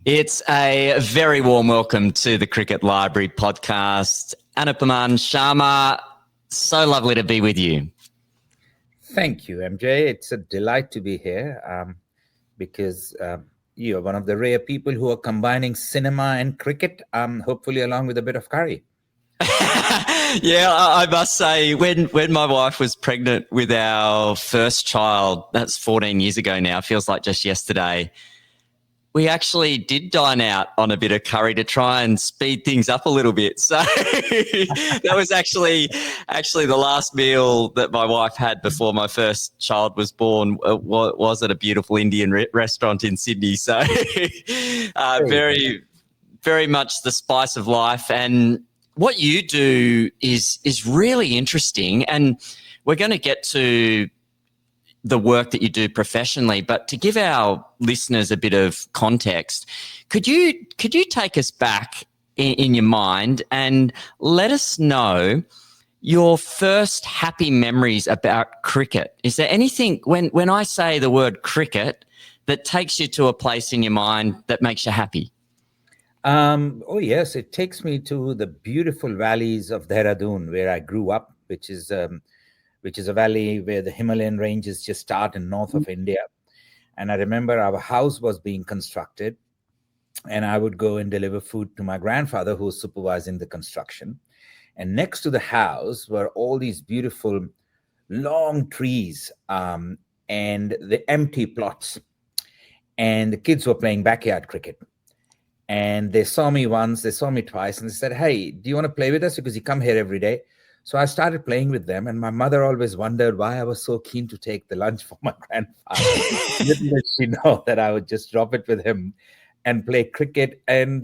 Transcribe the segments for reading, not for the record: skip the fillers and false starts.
It's a very warm welcome to the Cricket Library podcast. Anupam Sharma, so lovely to be with you. Thank you, MJ. It's a delight to be here because you're one of the rare people who are combining cinema and cricket, hopefully along with a bit of curry. Yeah, I must say, when my wife was pregnant with our first child, that's 14 years ago now, feels like just yesterday, we actually did dine out on a bit of curry to try and speed things up a little bit. So that was actually the last meal that my wife had before my first child was born. Was at a beautiful Indian restaurant in Sydney. So very, very much the spice of life. And what you do is really interesting. And we're going to get to the work that you do professionally, but to give our listeners a bit of context, could you take us back in your mind and let us know your first happy memories about cricket? Is there anything, when I say the word cricket, that takes you to a place in your mind that makes you happy? Oh yes, it takes me to the beautiful valleys of Dehradun, where I grew up, which is a valley where the Himalayan ranges just start in north of India. And I remember our house was being constructed, and I would go and deliver food to my grandfather who was supervising the construction. And next to the house were all these beautiful long trees and the empty plots. And the kids were playing backyard cricket. And they saw me once, they saw me twice, and they said, "Hey, do you want to play with us? Because you come here every day." So I started playing with them, and my mother always wondered why I was so keen to take the lunch for my grandfather. Little did she know that I would just drop it with him and play cricket. And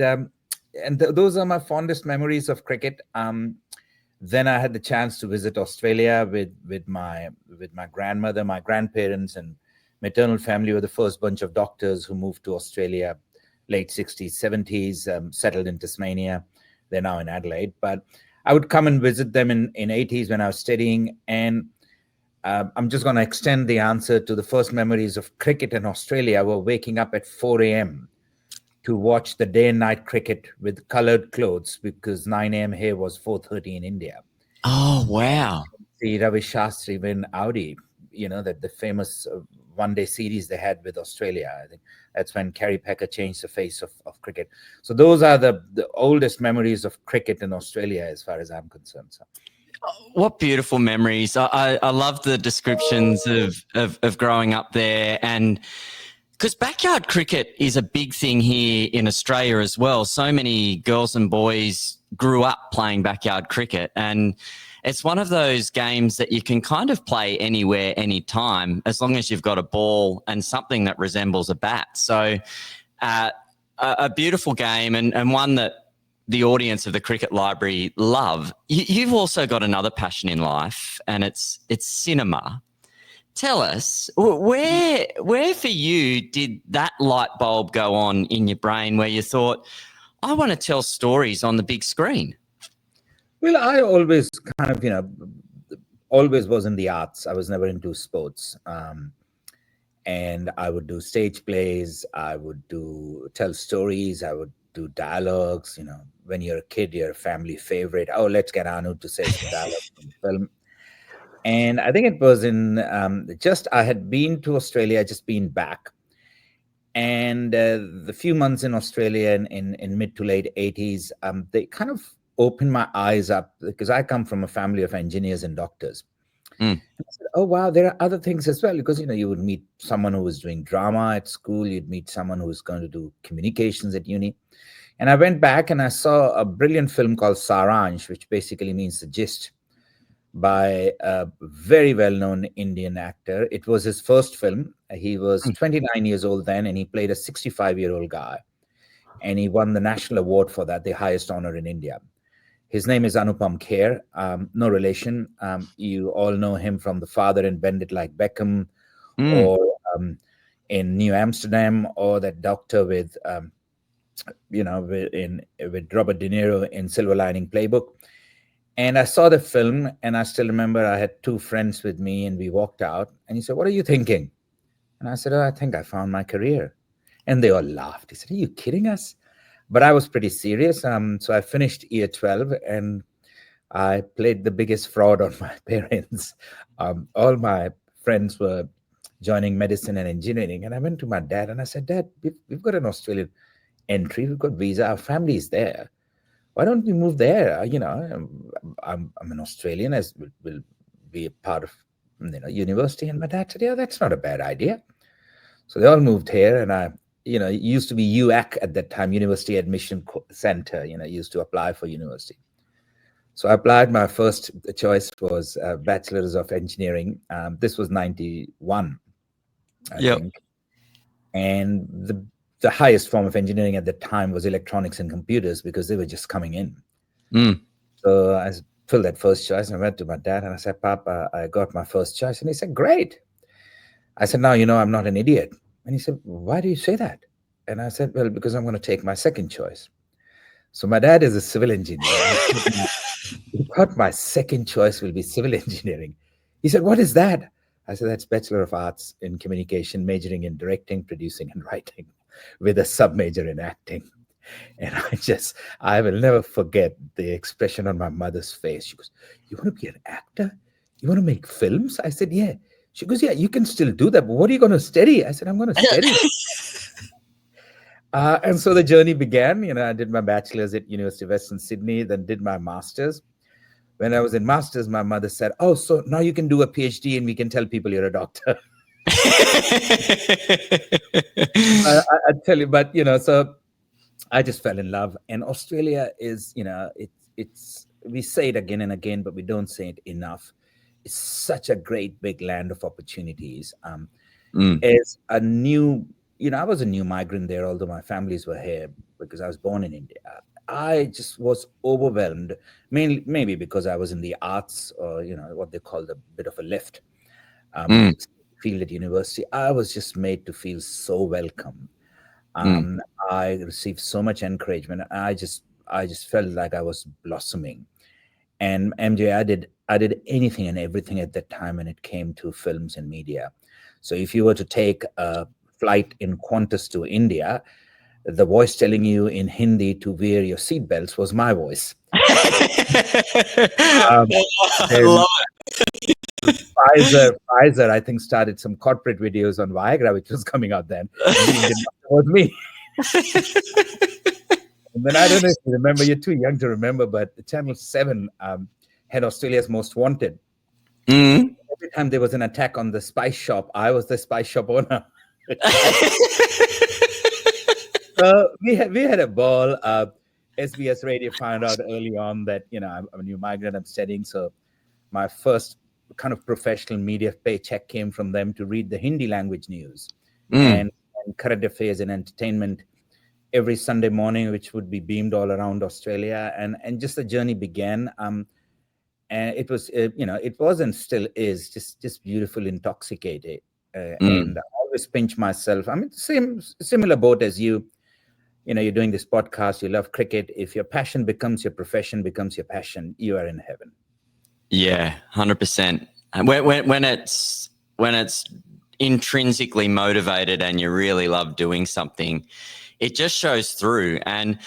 those are my fondest memories of cricket. Then I had the chance to visit Australia with my grandmother. My grandparents and maternal family were the first bunch of doctors who moved to Australia, late 60s, 70s, settled in Tasmania. They're now in Adelaide. But I would come and visit them in 80s when I was studying. And I'm just going to extend the answer to the first memories of cricket in Australia were waking up at 4 a.m. to watch the day and night cricket with colored clothes, because 9 a.m. here was 4:30 in India. Oh, wow. See Ravi Shastri win Audi, that the famous one-day series they had with Australia. I think that's when Kerry Packer changed the face of cricket. So those are the oldest memories of cricket in Australia as far as I'm concerned. So. What beautiful memories. I love the descriptions of growing up there, and because backyard cricket is a big thing here in Australia as well. So many girls and boys grew up playing backyard cricket, and it's one of those games that you can kind of play anywhere, anytime, as long as you've got a ball and something that resembles a bat. So a beautiful game, and one that the audience of the Cricket Library love. You've also got another passion in life, and it's cinema. Tell us, where for you did that light bulb go on in your brain where you thought, I want to tell stories on the big screen? Well, I always kind of, always was in the arts. I was never into sports. And I would do stage plays. I would tell stories. I would do dialogues. When you're a kid, you're a family favorite. Oh, let's get Anu to say some dialogue in the film. And I think it was I had been to Australia, just been back. And the few months in Australia in mid to late 80s, they kind of opened my eyes up, because I come from a family of engineers and doctors. And I said, oh, wow, there are other things as well. Because, you would meet someone who was doing drama at school. You'd meet someone who was going to do communications at uni. And I went back and I saw a brilliant film called Saransh, which basically means the gist, by a very well-known Indian actor. It was his first film. He was 29 years old then, and he played a 65-year-old guy. And he won the national award for that, the highest honor in India. His name is Anupam Kher, no relation. You all know him from The Father in Bend It Like Beckham, or in New Amsterdam, or that doctor with Robert De Niro in Silver Lining Playbook. And I saw the film, and I still remember I had two friends with me, and we walked out, and he said, "What are you thinking?" And I said, "Oh, I think I found my career." And they all laughed. He said, "Are you kidding us?" But I was pretty serious. So I finished year 12 and I played the biggest fraud on my parents. All my friends were joining medicine and engineering. And I went to my dad and I said, "Dad, we've got an Australian entry. We've got visa. Our family is there. Why don't we move there? I'm an Australian, as will be a part of university." And my dad said, "Yeah, that's not a bad idea." So they all moved here, and it used to be UAC at that time, University Admission Center. Used to apply for university. So I applied. My first choice was Bachelor's of Engineering. This was 91, I think. And the highest form of engineering at the time was electronics and computers because they were just coming in. So I filled that first choice and I went to my dad and I said, "Papa, I got my first choice." And he said, "Great." I said, "Now, I'm not an idiot." And he said, "Why do you say that?" And I said, "Well, because I'm going to take my second choice." So my dad is a civil engineer. He thought my second choice will be civil engineering. He said, "What is that?" I said, "That's Bachelor of Arts in Communication, majoring in directing, producing, and writing, with a sub-major in acting." And I will never forget the expression on my mother's face. She goes, "You want to be an actor? You want to make films?" I said, "Yeah." She goes, "Yeah, you can still do that, but what are you going to study?" I said, "I'm going to study." And so the journey began. I did my bachelor's at University of Western Sydney, then did my master's. When I was in master's, my mother said, "Oh, so now you can do a PhD and we can tell people you're a doctor." I tell you, but so I just fell in love. And Australia is, it's we say it again and again, but we don't say it enough. It's such a great big land of opportunities. As a new, I was a new migrant there, although my families were here because I was born in India. I just was overwhelmed, mainly maybe because I was in the arts, or what they call the bit of a lift field at university. I was just made to feel so welcome. I received so much encouragement. I just felt like I was blossoming. And MJ, I did anything and everything at that time when it came to films and media. So if you were to take a flight in Qantas to India, the voice telling you in Hindi to wear your seatbelts was my voice. I love it. Pfizer, I think, started some corporate videos on Viagra, which was coming out then. And the Indian was me. And then I don't know if you remember, you're too young to remember, but Channel 7 had Australia's Most Wanted. Every time there was an attack on the spice shop, I was the spice shop owner. We had a ball. SBS Radio found out early on that I'm a new migrant, I'm studying, so my first kind of professional media paycheck came from them to read the Hindi language news and current affairs and entertainment every Sunday morning, which would be beamed all around Australia, and just the journey began. And it was, it was and still is just beautiful, intoxicating, and I always pinch myself. I mean, similar boat as you. You're doing this podcast. You love cricket. If your passion becomes your profession, becomes your passion, you are in heaven. Yeah, 100%. When it's intrinsically motivated and you really love doing something, it just shows through. And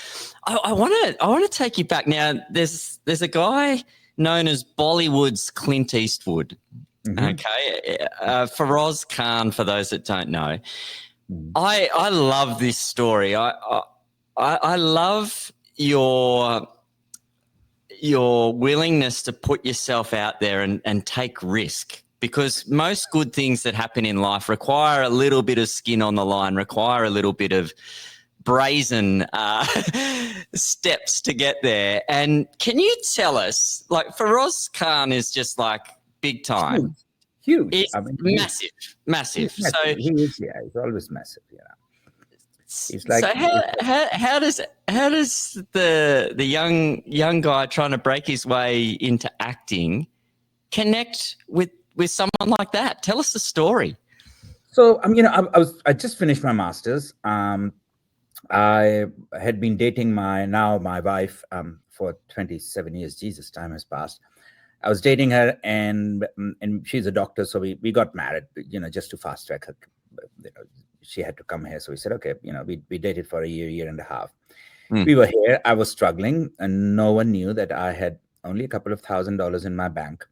I want to take you back now. There's a guy known as Bollywood's Clint Eastwood. Okay, Feroz Khan, for those that don't know. I love this story. I love your willingness to put yourself out there and take risk, because most good things that happen in life require a little bit of skin on the line, require a little bit of brazen steps to get there. And can you tell us, like, Feroz Khan is just like big time. Huge. It's massive. He's So he's always massive. It's like, so how does the young guy trying to break his way into acting connect with someone like that? Tell us the story. So I just finished my master's. I had been dating my wife for 27 years. Jesus, time has passed. I was dating her, and she's a doctor, so we got married, just to fast track her she had to come here. So we said, okay, we dated for a year and a half. Mm. We were here. I was struggling, and no one knew that I had only a couple of $1,000 in my bank.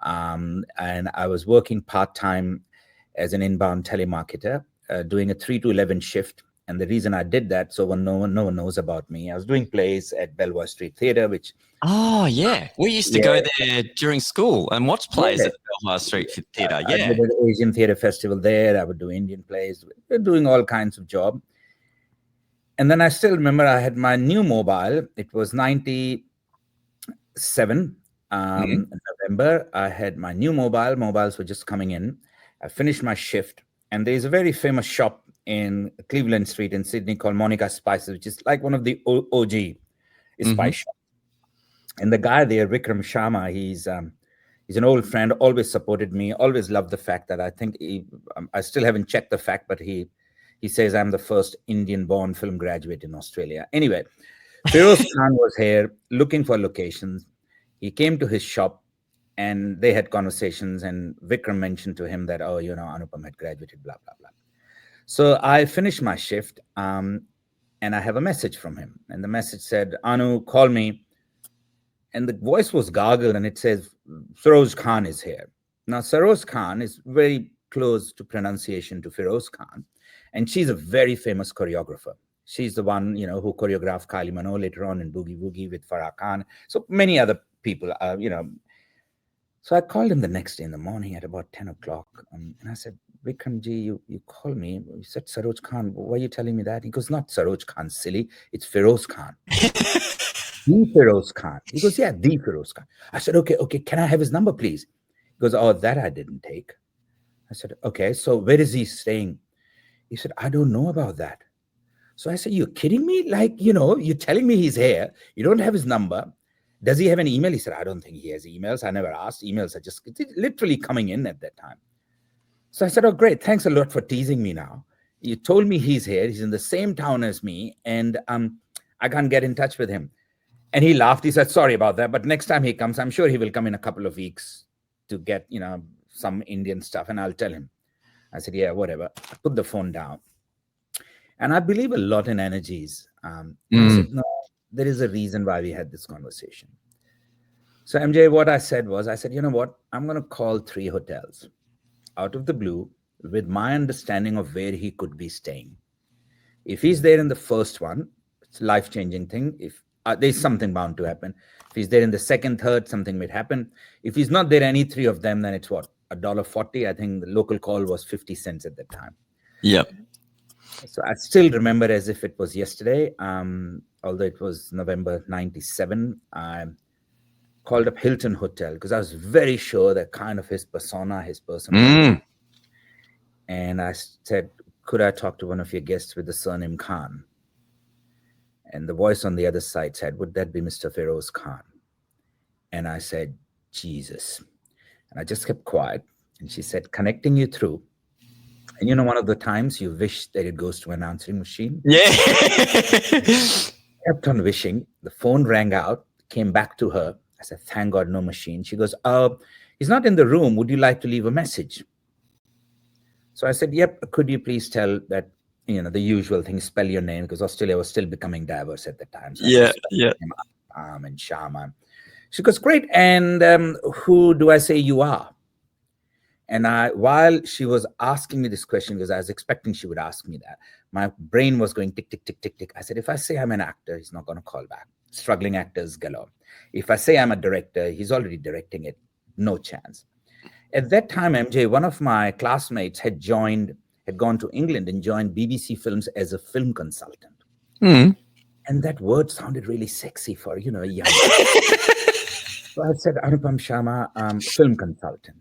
And I was working part-time as an inbound telemarketer, doing a 3 to 11 shift. And the reason I did that, so no one knows about me. I was doing plays at Belvoir Street Theatre, which... Oh, yeah. We used to go there during school and watch plays at Belvoir Street Theatre. I did an Asian Theatre Festival there. I would do Indian plays. We were doing all kinds of job. And then I still remember I had my new mobile. It was 97. In November, I had my new mobile. Mobiles were just coming in. I finished my shift. And there's a very famous shop in Cleveland Street in Sydney called Monica Spices, which is like one of the OG spice shops. And the guy there, Vikram Sharma, he's an old friend, always supported me, always loved the fact that I think I still haven't checked the fact, but he says I'm the first Indian-born film graduate in Australia. Anyway, Feroz Khan was here looking for locations. He came to his shop and they had conversations, and Vikram mentioned to him that, Anupam had graduated, blah, blah, blah. So I finished my shift and I have a message from him. And the message said, Anu, call me. And the voice was gargled and it says, Feroz Khan is here. Now, Feroz Khan is very close to pronunciation to Feroz Khan. And she's a very famous choreographer. She's the one, who choreographed Kylie Minogue later on in Boogie Woogie with Virat Kohli. So many other people, So I called him the next day in the morning at about 10 o'clock. And I said, Vikramji, you called me. You said Feroz Khan. Why are you telling me that? He goes, not Feroz Khan, silly. It's Feroz Khan. The Feroz Khan. He goes, yeah, the Feroz Khan. I said, okay, can I have his number, please? He goes, oh, that I didn't take. I said, okay, so where is he staying? He said, I don't know about that. So I said, you're kidding me? Like, you're telling me he's here. You don't have his number. Does he have an email? He said, I don't think he has emails. I never asked. Emails are just literally coming in at that time. So I said, oh, great. Thanks a lot for teasing me now. You told me he's here. He's in the same town as me. And I can't get in touch with him. And he laughed. He said, sorry about that. But next time he comes, I'm sure he will come in a couple of weeks to get, some Indian stuff. And I'll tell him. I said, yeah, whatever. I put the phone down. And I believe a lot in energies. I said, no, there is a reason why we had this conversation. So MJ, what I said, you know what? I'm going to call 3 hotels out of the blue with my understanding of where he could be staying. If he's there in the first one, it's a life-changing thing. If there's something bound to happen. If he's there in the second, third, something might happen. If he's not there any 3 of them, then it's what? $1.40. I think the local call was 50 cents at that time. Yep. So I still remember as if it was yesterday, although it was November 97. I called up Hilton Hotel because I was very sure that kind of his persona, his personality. And I said, could I talk to one of your guests with the surname Khan? And the voice on the other side said, would that be Mr. Feroz Khan? And I said, Jesus. And I just kept quiet. And she said, connecting you through. And one of the times you wish that it goes to an answering machine? Yeah. Kept on wishing. The phone rang out, came back to her. I said, thank God, no machine. She goes, he's not in the room. Would you like to leave a message? So I said, yep. Could you please tell that, the usual thing, spell your name, because Australia was still becoming diverse at the time. So yeah. And Sharma. She goes, great. And who do I say you are? And while she was asking me this question, because I was expecting she would ask me that, my brain was going tick, tick, tick, tick, tick. I said, if I say I'm an actor, he's not going to call back. Struggling actors galore. If I say I'm a director, he's already directing it. No chance. At that time, MJ, one of my classmates had gone to England and joined BBC Films as a film consultant. And that word sounded really sexy for, a young. So I said, Anupam Sharma, film consultant.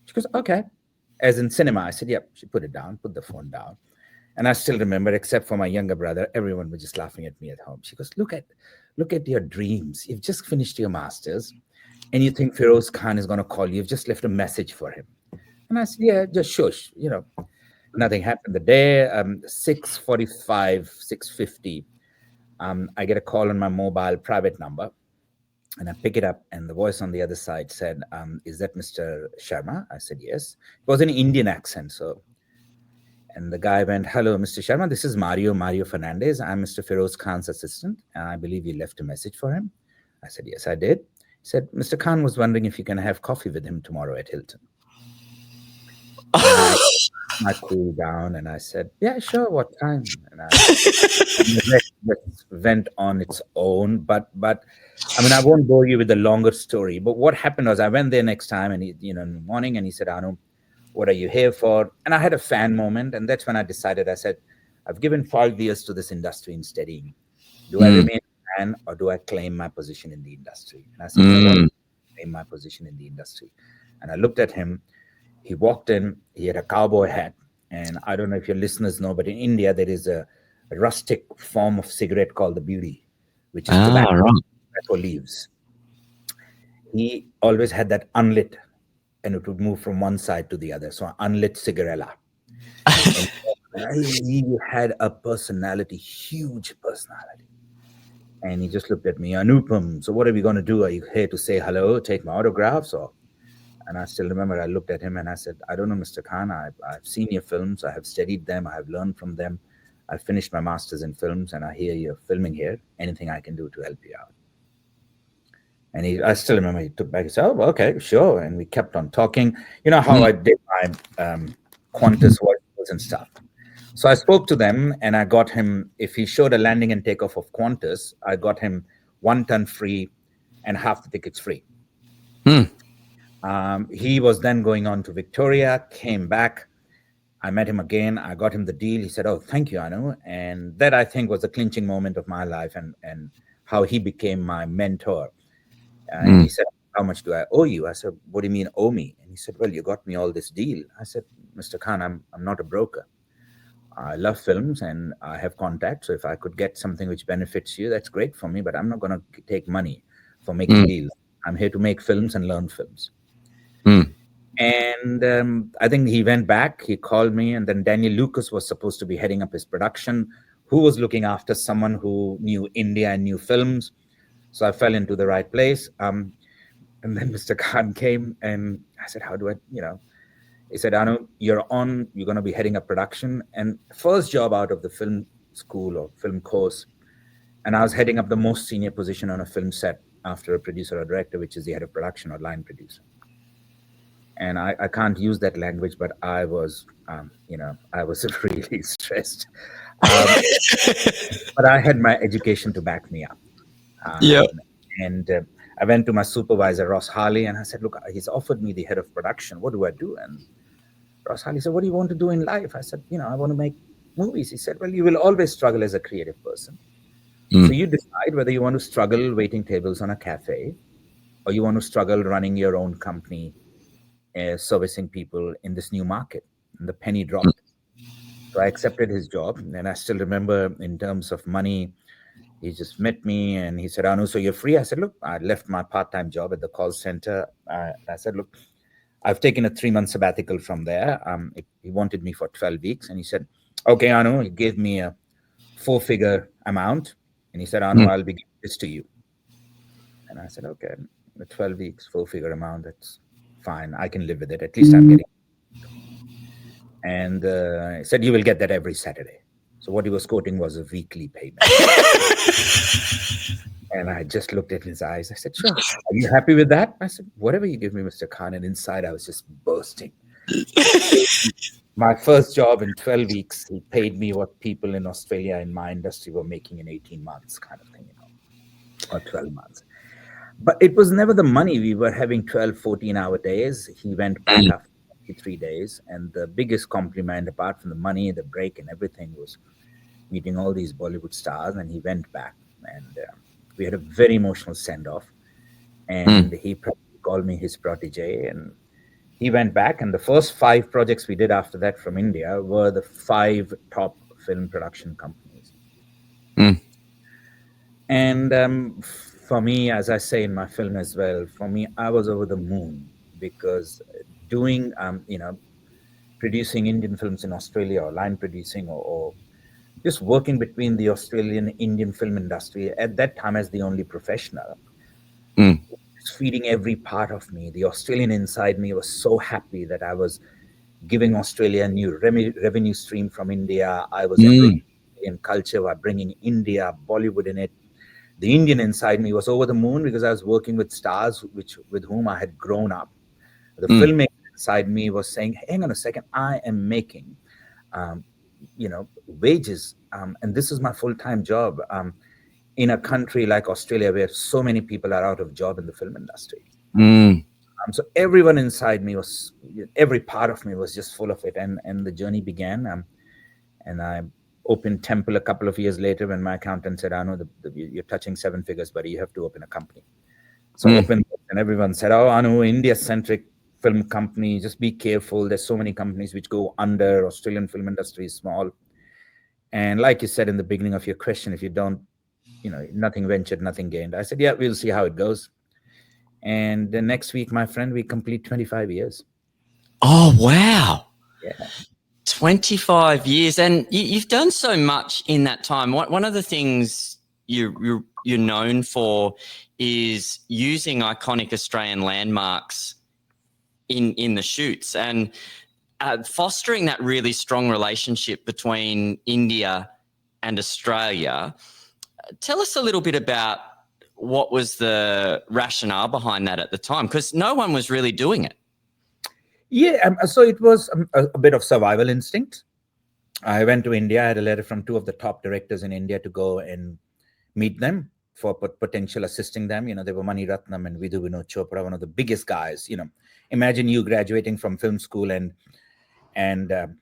She goes, okay. As in cinema. I said, yep. She put it down, put the phone down. And I still remember, except for my younger brother, everyone was just laughing at me at home. She goes, look at your dreams. You've just finished your master's and you think Feroz Khan is going to call you. You've just left a message for him. And I said, yeah, just shush. Nothing happened. The day, 6:45, 6:50, I get a call on my mobile private number. And I pick it up, and the voice on the other side said, is that Mr. Sharma? I said, yes. It was an Indian accent. And the guy went, "Hello, Mr. Sharma. This is Mario Fernandez. I'm Mr. Feroz Khan's assistant. And I believe you left a message for him." I said, "Yes, I did." He said, "Mr. Khan was wondering if you can have coffee with him tomorrow at Hilton." And I cooled down and I said, "Yeah, sure. What time?" And the rest just went on its own. But I mean, I won't bore you with the longer story. But what happened was I went there next time, and in the morning, and he said, "Anu, what are you here for?" And I had a fan moment, and that's when I decided. I said, "I've given 5 years to this industry in studying. Do I remain a fan or do I claim my position in the industry?" And I said, "You know what? Claim my position in the industry." And I looked at him. He walked in. He had a cowboy hat, and I don't know if your listeners know, but in India there is a rustic form of cigarette called the beauty, which is tobacco leaves. He always had that unlit, and it would move from one side to the other. So unlit cigarella. And he had a personality, huge personality. And he just looked at me, "Anupam, so what are we going to do? Are you here to say hello, take my autographs?" And I still remember I looked at him and I said, "I don't know, Mr. Khan. I've seen your films. I have studied them. I have learned from them. I finished my master's in films, and I hear you're filming here. Anything I can do to help you out?" And I still remember he took back. He said, "Oh, okay, sure." And we kept on talking. You know how I did my Qantas voices and stuff. So I spoke to them, and I got him, if he showed a landing and takeoff of Qantas, I got him 1 ton free and half the tickets free. He was then going on to Victoria, came back. I met him again. I got him the deal. He said, "Oh, thank you, Anu." And that, I think, was the clinching moment of my life, and how he became my mentor. And he said, "How much do I owe you?" I said, "What do you mean owe me?" And he said, "Well, you got me all this deal." I said, "Mr. Khan, I'm not a broker. I love films and I have contacts. So if I could get something which benefits you, that's great for me. But I'm not going to take money for making deals. I'm here to make films and learn films." And I think he went back. He called me, and then Daniel Lucas was supposed to be heading up his production, who was looking after someone who knew India and knew films. So I fell into the right place. And then Mr. Khan came, and I said, "How do I, He said, "Anu, you're going to be heading up production." And first job out of the film school or film course. And I was heading up the most senior position on a film set after a producer or director, which is the head of production or line producer. And I can't use that language, but I was, I was really stressed. But I had my education to back me up. And I went to my supervisor, Ross Harley, and I said, "Look, he's offered me the head of production. What do I do?" And Ross Harley said, "What do you want to do in life?" I said, "I want to make movies." He said, "Well, you will always struggle as a creative person. So you decide whether you want to struggle waiting tables on a cafe, or you want to struggle running your own company, servicing people in this new market." And the penny dropped. So I accepted his job. And I still remember, in terms of money, he just met me and he said, "Anu, so you're free?" I said, "Look, I left my part-time job at the call center." I said, "Look, I've taken a 3-month sabbatical from there." He wanted me for 12 weeks. And he said, "Okay, Anu." He gave me a 4-figure amount. And he said, "Anu, I'll be giving this to you." And I said, "Okay, the 12 weeks, 4-figure amount, that's fine. I can live with it. At least I'm getting." And he said, "You will get that every Saturday." So what he was quoting was a weekly payment. And I just looked at his eyes. I said, "Sure. Are you happy with that?" I said, "Whatever you give me, Mr. Khan." And inside I was just bursting. My first job in 12 weeks, he paid me what people in Australia in my industry were making in 18 months, kind of thing, or 12 months. But it was never the money. We were having 12, 14-hour days. He went back after 3 days. And the biggest compliment, apart from the money, the break and everything, was meeting all these Bollywood stars. And he went back. And we had a very emotional send-off. And he called me his protege. And he went back. And the first 5 projects we did after that from India were the 5 top film production companies. And for me, as I say in my film as well, for me, I was over the moon, because doing, producing Indian films in Australia, or line producing, or just working between the Australian Indian film industry at that time as the only professional, feeding every part of me. The Australian inside me was so happy that I was giving Australia a new revenue stream from India. I was Mm, embracing Indian culture by bringing India, Bollywood in it. The Indian inside me was over the moon because I was working with stars with whom I had grown up. The mm, filmmaker inside me was saying, hang on a second, I am making um, wages, and this is my full-time job in a country like Australia where so many people are out of job in the film industry. mm. So everyone inside me every part of me was just full of it, and the journey began. And I opened Temple a couple of years later when my accountant said, I know you're touching seven figures, buddy, you have to open a company. So I Mm. opened, and everyone said, oh, Anu, India-centric film company, just be careful. There's so many companies which go under. Australian film industry is small. And like you said in the beginning of your question, if you don't, nothing ventured, nothing gained. I said, yeah, we'll see how it goes. And the next week, my friend, we complete 25 years. Oh, wow. Yeah. 25 years. And you've done so much in that time. One of the things you're known for is using iconic Australian landmarks in the shoots and fostering that really strong relationship between India and Australia. Tell us a little bit about what was the rationale behind that at the time, because no one was really doing it. Yeah, so it was a bit of survival instinct. I went to India. I had a letter from two of the top directors in India to go and meet them for potential assisting them. They were Mani Ratnam and Vidhu Vinod Chopra, one of the biggest guys. Imagine you graduating from film school and Martin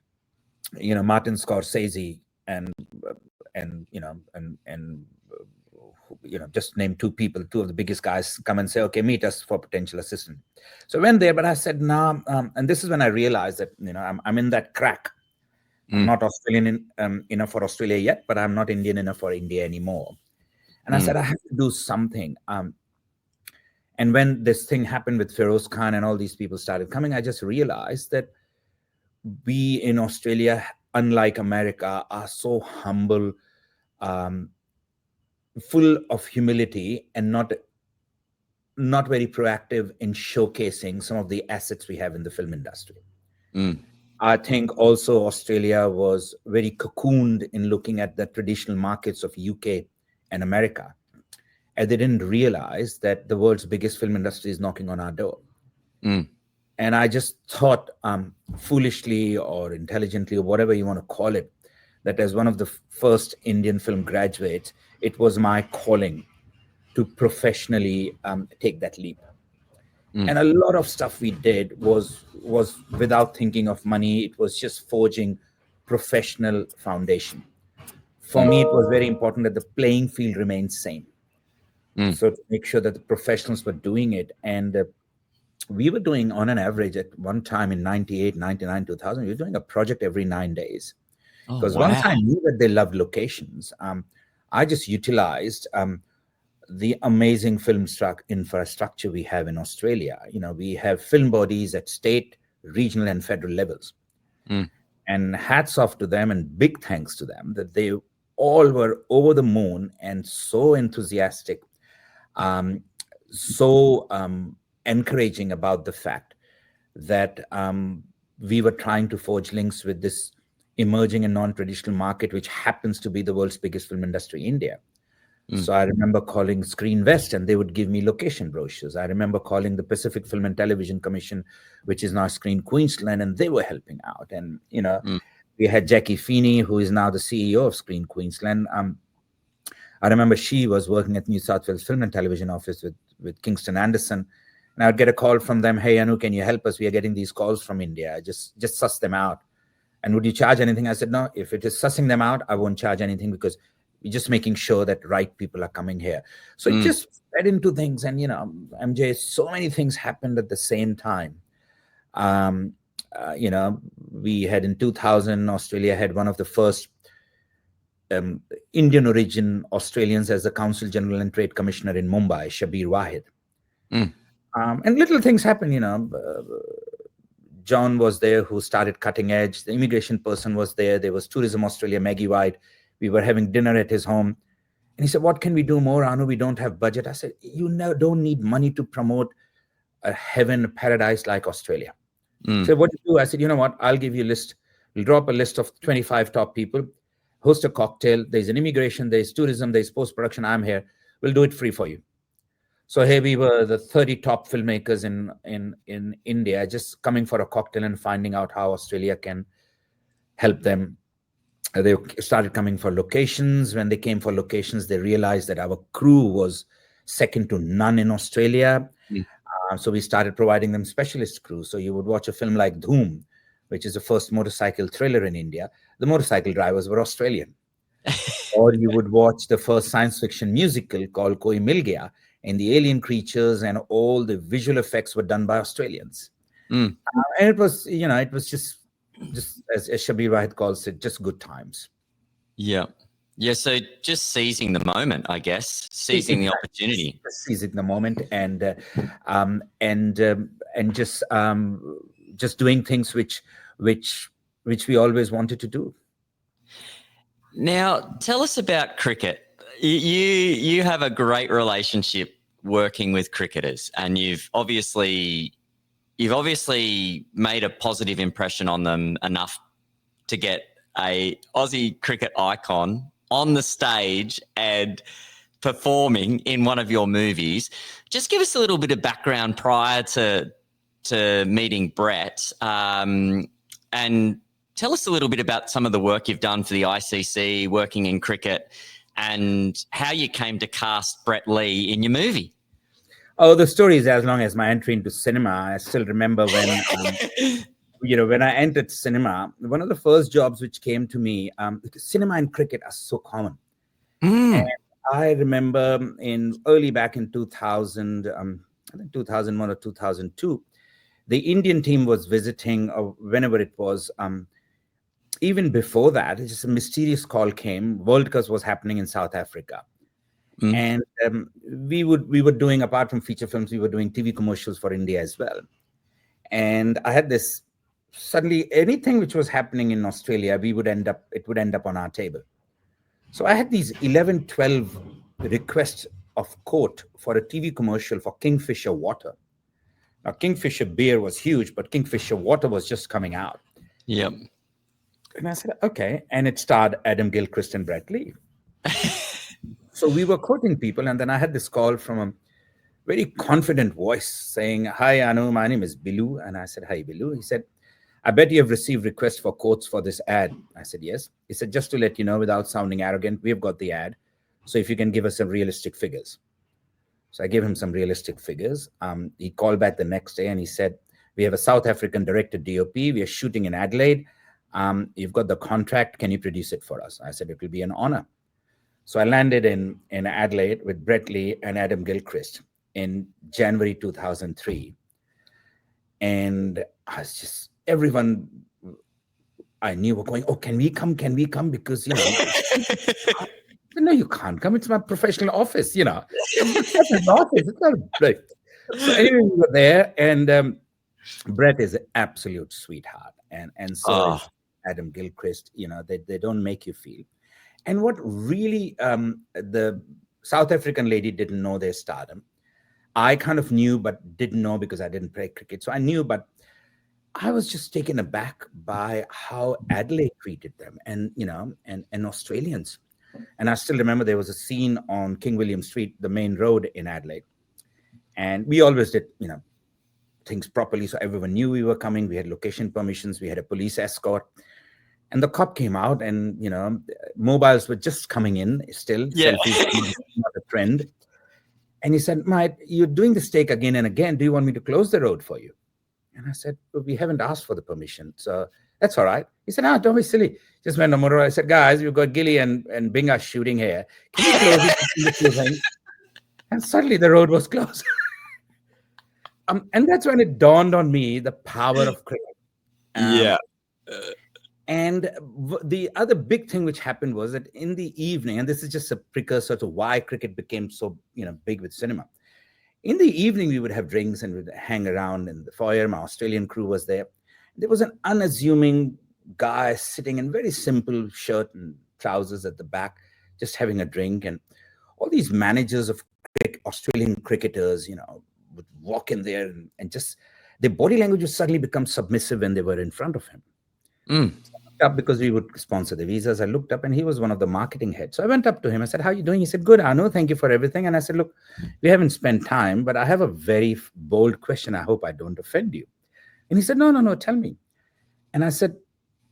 Scorsese and just name two people, two of the biggest guys, come and say, okay, meet us for potential assistant. So I went there, but I said, nah. And this is when I realized that, I'm in that crack. I'm not Australian enough for Australia yet, but I'm not Indian enough for India anymore. And I said, I have to do something. And when this thing happened with Feroz Khan and all these people started coming, I just realized that we in Australia, unlike America, are so humble, full of humility, and not very proactive in showcasing some of the assets we have in the film industry. I think also Australia was very cocooned in looking at the traditional markets of UK and America, and they didn't realize that the world's biggest film industry is knocking on our door. And I just thought, foolishly or intelligently, or whatever you want to call it, that as one of the first Indian film graduates, it was my calling to professionally take that leap. And a lot of stuff we did was without thinking of money. It was just forging professional foundation. For me, it was very important that the playing field remains same. So to make sure that the professionals were doing it. And we were doing, on an average, at one time in 98, 99, 2000, we were doing a project every 9 days. Because once I knew that they loved locations, I just utilized the amazing film infrastructure we have in Australia. We have film bodies at state, regional, and federal levels. And hats off to them and big thanks to them that they all were over the moon and so enthusiastic, so encouraging about the fact that we were trying to forge links with this emerging and non-traditional market, which happens to be the world's biggest film industry, India. So I remember calling Screen West and they would give me location brochures. I remember calling the Pacific Film and Television Commission, which is now Screen Queensland, and they were helping out. And, we had Jackie Feeney, who is now the CEO of Screen Queensland. I remember she was working at New South Wales Film and Television Office with Kingston Anderson. And I'd get a call from them, hey, Anu, can you help us? We are getting these calls from India. Just suss them out. And would you charge anything? I said, no, if it is sussing them out, I won't charge anything because we're just making sure that right people are coming here. So it just fed into things. And, MJ, so many things happened at the same time. We had in 2000, Australia had one of the first Indian origin Australians as the Consul General and Trade Commissioner in Mumbai, Shabir Wahid. And little things happen, John was there who started Cutting Edge. The immigration person was there. There was Tourism Australia, Maggie White. We were having dinner at his home. And he said, what can we do more, Anu? We don't have budget. I said, don't need money to promote a heaven, a paradise like Australia. So what do you do? I said, you know what? I'll give you a list. We'll drop a list of 25 top people, host a cocktail. There's an immigration, there's tourism, there's post-production. I'm here. We'll do it free for you. So here we were, the 30 top filmmakers in India, just coming for a cocktail and finding out how Australia can help them. They started coming for locations. When they came for locations, they realized that our crew was second to none in Australia. So we started providing them specialist crews. So you would watch a film like Dhoom, which is the first motorcycle thriller in India. The motorcycle drivers were Australian. Or you would watch the first science fiction musical called Koi Mil Gaya, and the alien creatures and all the visual effects were done by Australians. And it was, it was just as Shabir Wahid calls it, just good times. Yeah. Yeah. So just seizing the moment, I guess, seizing the opportunity. Seizing the moment and just doing things which we always wanted to do. Now, tell us about cricket. You have a great relationship working with cricketers, and you've obviously made a positive impression on them enough to get a Aussie cricket icon on the stage and performing in one of your movies. Just give us a little bit of background prior to meeting Brett, and tell us a little bit about some of the work you've done for the ICC, working in cricket, and how you came to cast Brett Lee in your movie. Oh, the story is as long as my entry into cinema. I still remember when, when I entered cinema, one of the first jobs which came to me, because cinema and cricket are so common. And I remember back in 2000, I think 2001 or 2002, the Indian team was visiting, or whenever it was, even before that, just a mysterious call came. World Cup was happening in South Africa. And we were doing, apart from feature films, we were doing TV commercials for India as well. And I had this, suddenly anything which was happening in Australia, it would end up on our table. So I had these 11, 12 requests of quote for a TV commercial for Kingfisher water. Now, Kingfisher beer was huge, but Kingfisher water was just coming out. Yep. And I said, okay. And it starred Adam Gilchrist and Brett Lee. So we were quoting people. And then I had this call from a very confident voice saying, hi, Anu, my name is Bilu. And I said, hi, Bilu. He said, I bet you have received requests for quotes for this ad. I said, yes. He said, just to let you know, without sounding arrogant, we've got the ad. So if you can give us some realistic figures. So I gave him some realistic figures. He called back the next day and he said, we have a South African director DOP. We are shooting in Adelaide. You've got the contract. Can you produce it for us? I said, it will be an honor. So I landed in Adelaide with Brett Lee and Adam Gilchrist in January 2003. And I was just, everyone I knew were going, oh, can we come? Can we come? Because, no, you can't come. It's my professional office, It's not a break. So anyway, we were there, and Brett is an absolute sweetheart, and so is Adam Gilchrist. They don't make you feel. And what really the South African lady didn't know their stardom. I kind of knew, but didn't know because I didn't play cricket. So I knew, but I was just taken aback by how Adelaide treated them, and and Australians. And I still remember there was a scene on King William Street, the main road in Adelaide. And we always did, things properly. So everyone knew we were coming. We had location permissions. We had a police escort. And the cop came out and, mobiles were just coming in still. Yeah. Selfies, not a trend. And he said, mate, you're doing this take again and again. Do you want me to close the road for you? And I said, well, we haven't asked for the permission. So that's all right. He said, no, don't be silly. Just went on the motor. I said, guys, we've got Gilly and Binga shooting here. Can you close it? And suddenly the road was closed. And that's when it dawned on me, the power of cricket. And the other big thing which happened was that in the evening, and this is just a precursor to why cricket became so big with cinema. In the evening, we would have drinks and we'd hang around in the foyer. My Australian crew was there. There was an unassuming guy sitting in very simple shirt and trousers at the back, just having a drink. And all these managers of Australian cricketers, would walk in there and just their body language would suddenly become submissive when they were in front of him. Mm. Up because we would sponsor the visas. I looked up and he was one of the marketing heads. So I went up to him. I said, "How are you doing?" He said, "Good, Anu. Thank you for everything." And I said, "Look, we haven't spent time, but I have a very bold question. I hope I don't offend you." And he said, "No, no, no. Tell me." And I said,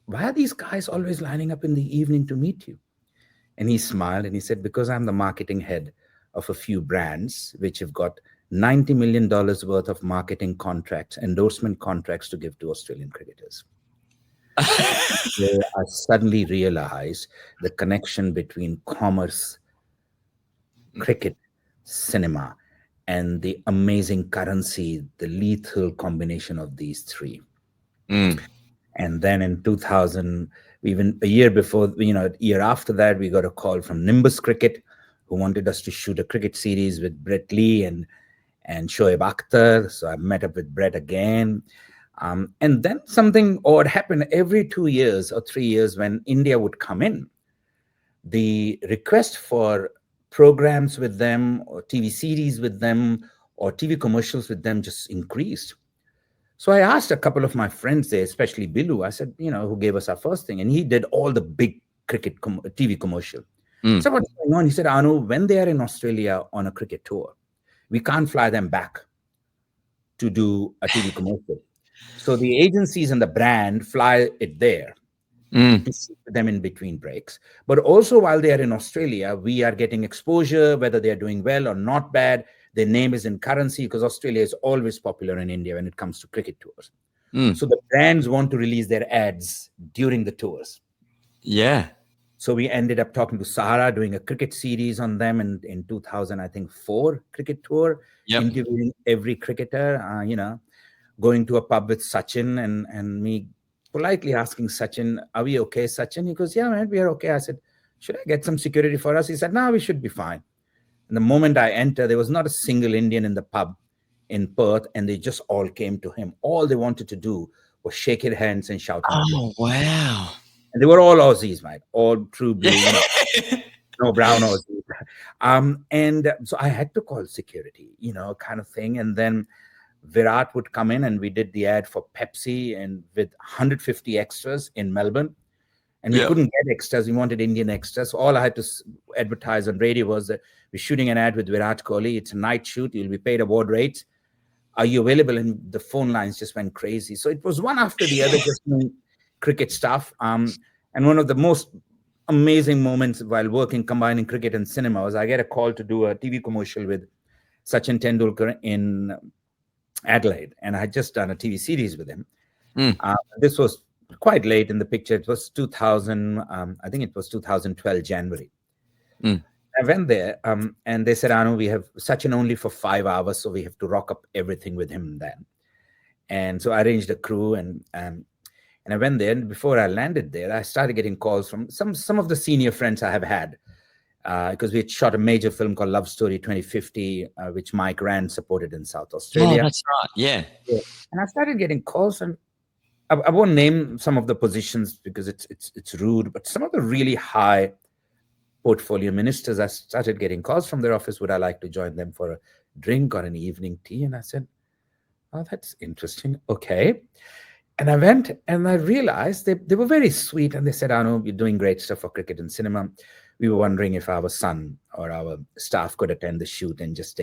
"Why are these guys always lining up in the evening to meet you?" And he smiled and he said, "Because I'm the marketing head of a few brands which have got $90 million worth of marketing contracts, endorsement contracts to give to Australian cricketers." Where I suddenly realized the connection between commerce, cricket, cinema, and the amazing currency, the lethal combination of these three. Mm. And then in 2000, even a year before, a year after that, we got a call from Nimbus Cricket, who wanted us to shoot a cricket series with Brett Lee and Shoaib Akhtar. So I met up with Brett again. And then something odd happened every 2 years or 3 years when India would come in. The request for programs with them or TV series with them or TV commercials with them just increased. So I asked a couple of my friends there, especially Bilu, I said, who gave us our first thing? And he did all the big cricket TV commercial. Mm. So what's going on? He said, "Anu, when they are in Australia on a cricket tour, we can't fly them back to do a TV commercial. So the agencies and the brand fly it there Mm. to shoot them in between breaks. But also while they are in Australia, we are getting exposure, whether they are doing well or not bad. Their name is in currency because Australia is always popular in India when it comes to cricket tours. Mm. So the brands want to release their ads during the tours. Yeah. So we ended up talking to Sahara, doing a cricket series on them in 2000, I think, 4 cricket tour, Yep. interviewing every cricketer, going to a pub with Sachin and me politely asking Sachin, "Are we okay, Sachin?" He goes, "Yeah, man, we are okay." I said, "Should I get some security for us?" He said, "No, we should be fine." And the moment I enter, there was not a single Indian in the pub in Perth, and they just all came to him. All they wanted to do was shake his hands and shout him a blessing. Oh, wow. And they were all Aussies, mate, all true blue, Yeah. no brown Aussies. And so I had to call security, kind of thing. And then Virat would come in and we did the ad for Pepsi and with 150 extras in Melbourne. And we Yep. couldn't get extras. We wanted Indian extras. So all I had to advertise on radio was that we're shooting an ad with Virat Kohli. It's a night shoot. You'll be paid award rates. Are you available? And the phone lines just went crazy. So it was one after the other, just doing cricket stuff. And one of the most amazing moments while working, combining cricket and cinema was I get a call to do a TV commercial with Sachin Tendulkar in Adelaide. And I had just done a TV series with him. Mm. This was quite late in the picture. It was 2000, I think it was 2012, January. Mm. I went there and they said, "Anu, we have Sachin only for 5 hours, so we have to rock up everything with him then." And so I arranged a crew and I went there. And before I landed there, I started getting calls from some of the senior friends I have had because we had shot a major film called Love Story 2050, which Mike Rand supported in South Australia. Oh, that's right. Yeah. And I started getting calls, and I won't name some of the positions because it's rude, but some of the really high portfolio ministers, I started getting calls from their office. Would I like to join them for a drink or an evening tea? And I said, "Oh, that's interesting. Okay." And I went and I realized they were very sweet. And they said, "Anu, you're doing great stuff for cricket and cinema. We were wondering if our son or our staff could attend the shoot and just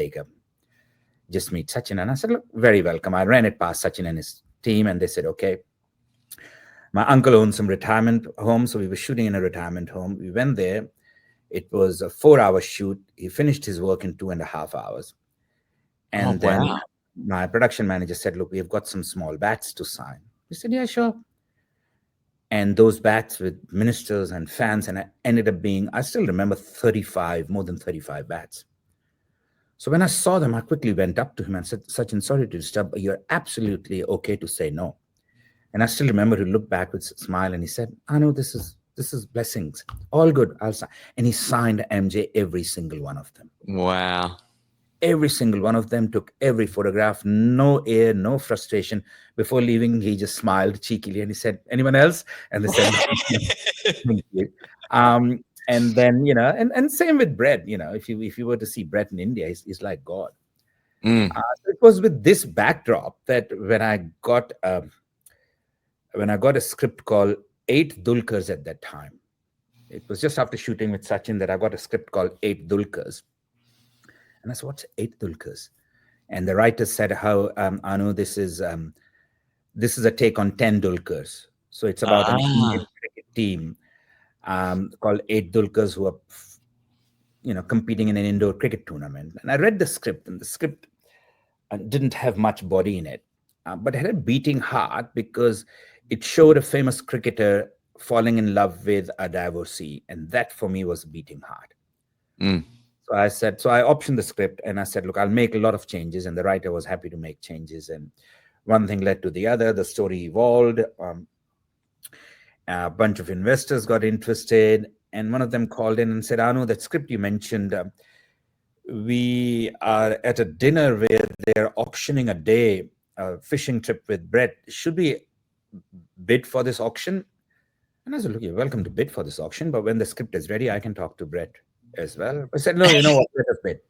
meet Sachin." And I said, "Look, very welcome." I ran it past Sachin and his team and they said, "Okay." My uncle owned some retirement homes, so we were shooting in a retirement home. We went there. It was a 4-hour shoot. He finished his work in 2.5 hours. And then wow. my production manager said, "Look, we've got some small bats to sign." We said, "Yeah, sure." And those bats with ministers and fans, and I ended up being, I still remember more than 35 bats. So when I saw them, I quickly went up to him and said, "Sachin, sorry to disturb, but you're absolutely okay to say no." And I still remember he looked back with a smile and he said, "Anu, this is blessings. All good. I'll sign." And he signed MJ, every single one of them. Wow. Every single one of them, took every photograph, no air, no frustration. Before leaving, he just smiled cheekily and he said, "Anyone else?" And they said, "Thank you." And then, and same with Brett, if you were to see Brett in India, he's like God. So it was with this backdrop that when I got a script called Eight Dulkars at that time. It was just after shooting with Sachin that I got a script called Eight Dulkars. And I said, what's Eight Dulkars? And the writer said, how, Anu, this is a take on 10 Dulkars. So it's about an Indian cricket team called Eight Dulkars who are, competing in an indoor cricket tournament. And I read the script, and the script didn't have much body in it, but it had a beating heart because it showed a famous cricketer falling in love with a divorcee. And that for me was a beating heart. So I optioned the script and I said, look, I'll make a lot of changes. And the writer was happy to make changes. And one thing led to the other. The story evolved. A bunch of investors got interested. And one of them called in and said, Anu, that script you mentioned, we are at a dinner where they're auctioning a day, a fishing trip with Brett. Should we bid for this auction? And I said, look, you're welcome to bid for this auction, but when the script is ready, I can talk to Brett as well. I said, no, you know what, let us bid.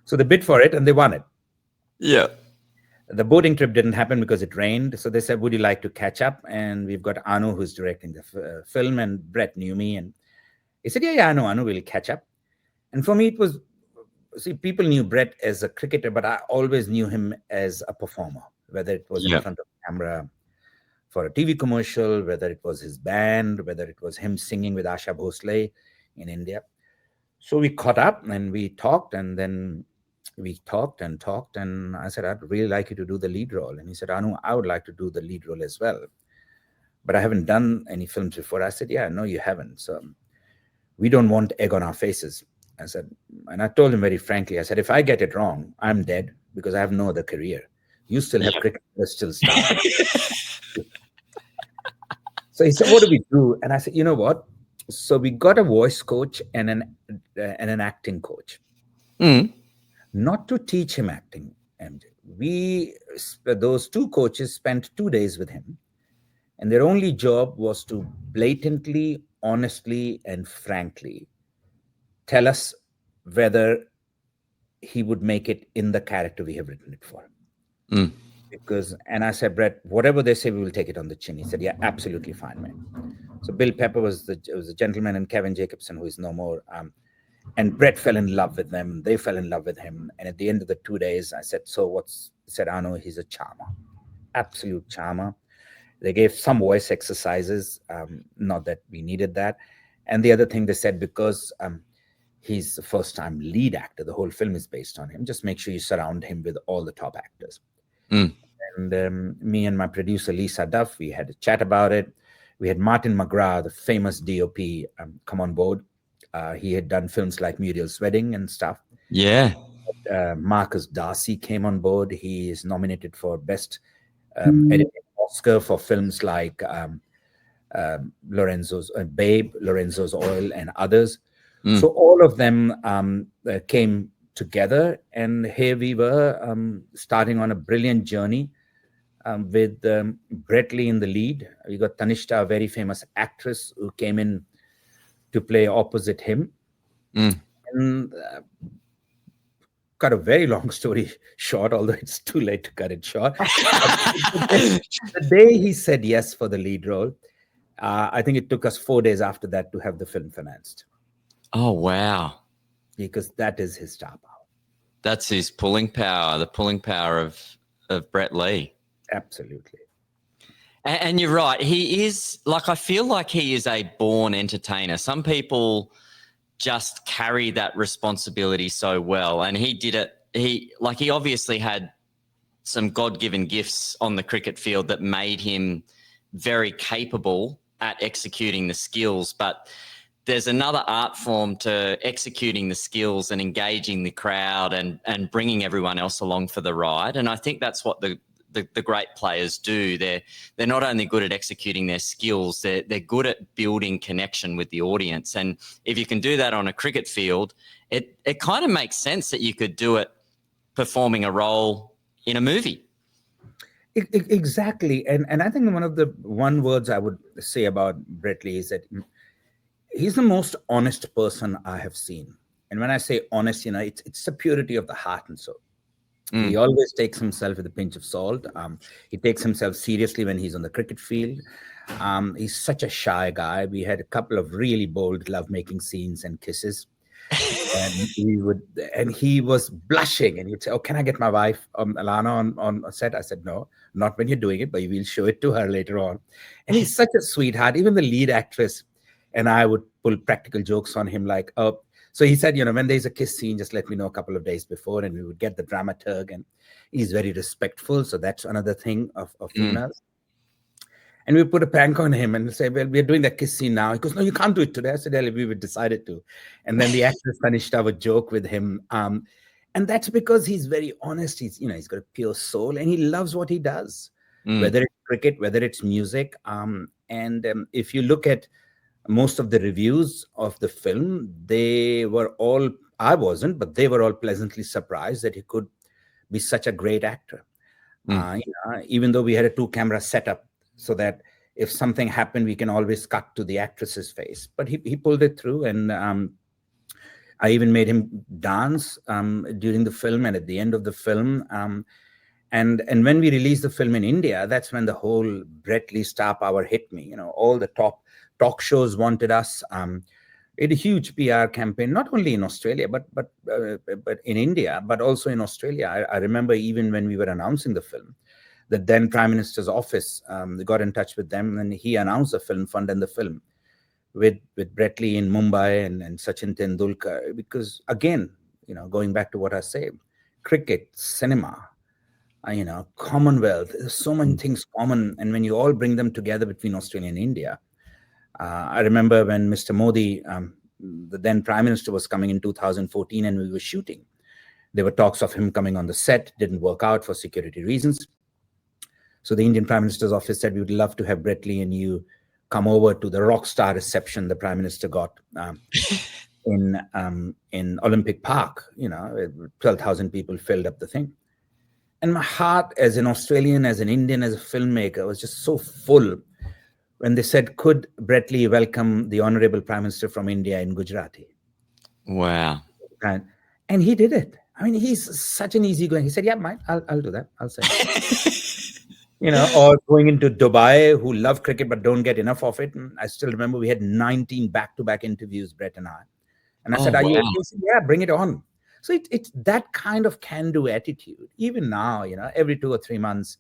So they bid for it and they won it. Yeah. The boating trip didn't happen because it rained. So they said, would you like to catch up? And we've got Anu, who's directing the film, and Brett knew me. And he said, yeah, I know Anu, we'll catch up. And for me, it was, people knew Brett as a cricketer, but I always knew him as a performer, whether it was in front of the camera for a TV commercial, whether it was his band, whether it was him singing with Asha Bhosle in India. So we caught up and we talked, and then we talked. And I said, I'd really like you to do the lead role. And he said, Anu, I would like to do the lead role as well, but I haven't done any films before. I said, yeah, no, you haven't. So we don't want egg on our faces. I said, and I told him very frankly, I said, if I get it wrong, I'm dead because I have no other career. You still have cricket, still start. So he said, what do we do? And I said, you know what? So we got a voice coach and an acting coach. Not to teach him acting, MJ. Those two coaches spent 2 days with him, and their only job was to blatantly, honestly, and frankly tell us whether he would make it in the character we have written it for. And I said, Brett, whatever they say, we will take it on the chin. He said, yeah, absolutely fine, man. So Bill Pepper was the gentleman, and Kevin Jacobson, who is no more. And Brett fell in love with them. They fell in love with him. And at the end of the 2 days, I said, so what's, he said, Anu, he's a charmer, absolute charmer. They gave some voice exercises, not that we needed that. And the other thing they said, because he's the first time lead actor, the whole film is based on him, just make sure you surround him with all the top actors. And me and my producer, Lisa Duff, we had a chat about it. We had Martin McGrath, the famous DOP, come on board. He had done films like Muriel's Wedding and stuff. Yeah. Marcus Darcy came on board. He is nominated for Best Editing Oscar for films like Lorenzo's Babe, Lorenzo's Oil, and others. So all of them came together, and here we were starting on a brilliant journey with Brett Lee in the lead. We got Tanishta, a very famous actress, who came in to play opposite him. And cut a very long story short, although it's too late to cut it short. The day he said yes for the lead role, I think it took us 4 days after that to have the film financed. Oh, wow. Because that is his star power. That's his pulling power, the pulling power of Brett Lee. Absolutely. And you're right. He is, like, I feel like he is a born entertainer. Some people just carry that responsibility so well, and he did it. He obviously had some God-given gifts on the cricket field that made him very capable at executing the skills, but there's another art form to executing the skills and engaging the crowd and bringing everyone else along for the ride. And I think that's what the great players do. They're not only good at executing their skills, they're good at building connection with the audience. And if you can do that on a cricket field, it kind of makes sense that you could do it performing a role in a movie. Exactly. And I think one words I would say about Brett Lee is that he's the most honest person I have seen. And when I say honest, it's the purity of the heart and soul. He always takes himself with a pinch of salt. He takes himself seriously when he's on the cricket field. He's such a shy guy. We had a couple of really bold lovemaking scenes and kisses. And he was blushing, and he'd say, "Oh, can I get my wife Alana on set?" I said, "No, not when you're doing it, but you will show it to her later on." And he's such a sweetheart. Even the lead actress and I would pull practical jokes on him, like, "Oh," so he said, when there's a kiss scene, just let me know a couple of days before, and we would get the dramaturg, and he's very respectful. So that's another thing of females. And we put a prank on him and say, "Well, we're doing that kiss scene now." He goes, "No, you can't do it today." I said, "Yeah, we decided to." And then the actress finished our joke with him. And that's because he's very honest. He's got a pure soul, and he loves what he does, whether it's cricket, whether it's music. If you look at most of the reviews of the film, I wasn't, but they were all pleasantly surprised that he could be such a great actor. Even though we had a 2-camera setup, so that if something happened, we can always cut to the actress's face. But he pulled it through, and I even made him dance during the film and at the end of the film. And when we released the film in India, that's when the whole Brett Lee star power hit me. All the top talk shows wanted us. It a huge PR campaign, not only in Australia, but in India, but also in Australia. I remember even when we were announcing the film, the then Prime Minister's office got in touch with them, and he announced the film fund and the film with Brett Lee in Mumbai and Sachin Tendulkar. Because again, going back to what I say, cricket, cinema, Commonwealth, there's so many things common. And when you all bring them together between Australia and India, I remember when Mr. Modi, the then Prime Minister, was coming in 2014 and we were shooting. There were talks of him coming on the set, didn't work out for security reasons. So the Indian Prime Minister's office said, "We would love to have Brett Lee and you come over to the rock star reception the Prime Minister got in Olympic Park." 12,000 people filled up the thing. And my heart, as an Australian, as an Indian, as a filmmaker, was just so full when they said, "Could Brett Lee welcome the Honorable Prime Minister from India in Gujarati?" Wow. And he did it. I mean, he's such an easygoing. He said, "Yeah, mate, I'll do that. I'll say." Or going into Dubai, who love cricket but don't get enough of it. And I still remember we had 19 back-to-back interviews, Brett and I. And I said, "Are you okay?" He said, "Yeah, bring it on." So it's that kind of can-do attitude. Even now, every 2 or 3 months,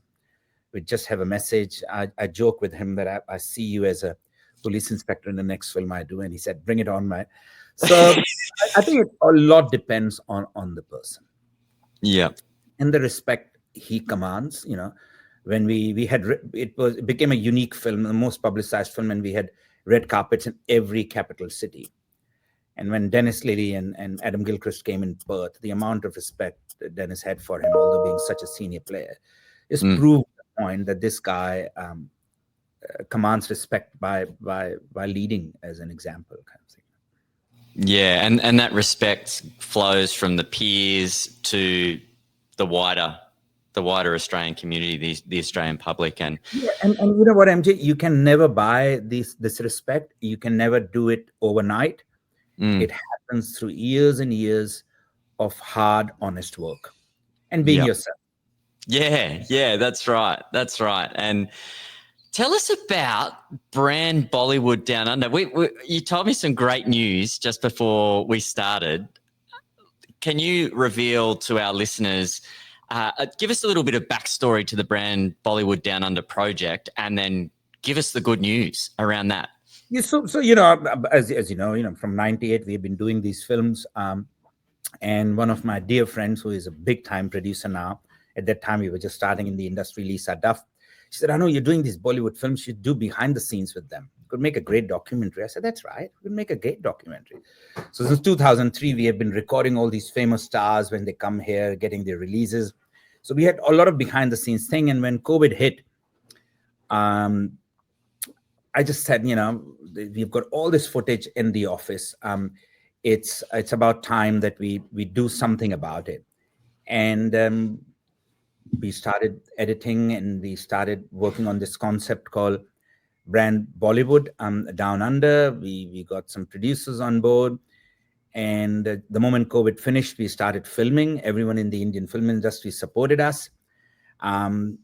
we just have a message. I joke with him that I see you as a police inspector in the next film I do. And he said, "Bring it on, mate." So I think a lot depends on the person. Yeah. And the respect he commands. When we had, it became a unique film, the most publicized film, and we had red carpets in every capital city. And when Dennis Lilly and Adam Gilchrist came in Perth, the amount of respect that Dennis had for him, although being such a senior player, just proved the point that this guy commands respect by leading as an example, kind of thing. Yeah, and that respect flows from the peers to the wider Australian community, the Australian public. And you know what, MJ, you can never buy this respect. You can never do it overnight. It happens through years and years of hard, honest work and being yourself. Yeah, that's right. And tell us about brand Bollywood Down Under. You told me some great news just before we started. Can you reveal to our listeners, give us a little bit of backstory to the brand Bollywood Down Under project, and then give us the good news around that? Yeah, so as you know, from '98 we've been doing these films, and one of my dear friends, who is a big-time producer now, at that time we were just starting in the industry, Lisa Duff, she said, "I know you're doing these Bollywood films. You do behind the scenes with them. You could make a great documentary." I said, "That's right. We could make a great documentary." So since 2003, we have been recording all these famous stars when they come here, getting their releases. So we had a lot of behind the scenes thing. And when COVID hit, I just said, we've got all this footage in the office. It's about time that we do something about it. And we started editing, and we started working on this concept called brand Bollywood Down Under. We got some producers on board, And the moment COVID finished, we started filming. Everyone in the Indian film industry supported us. And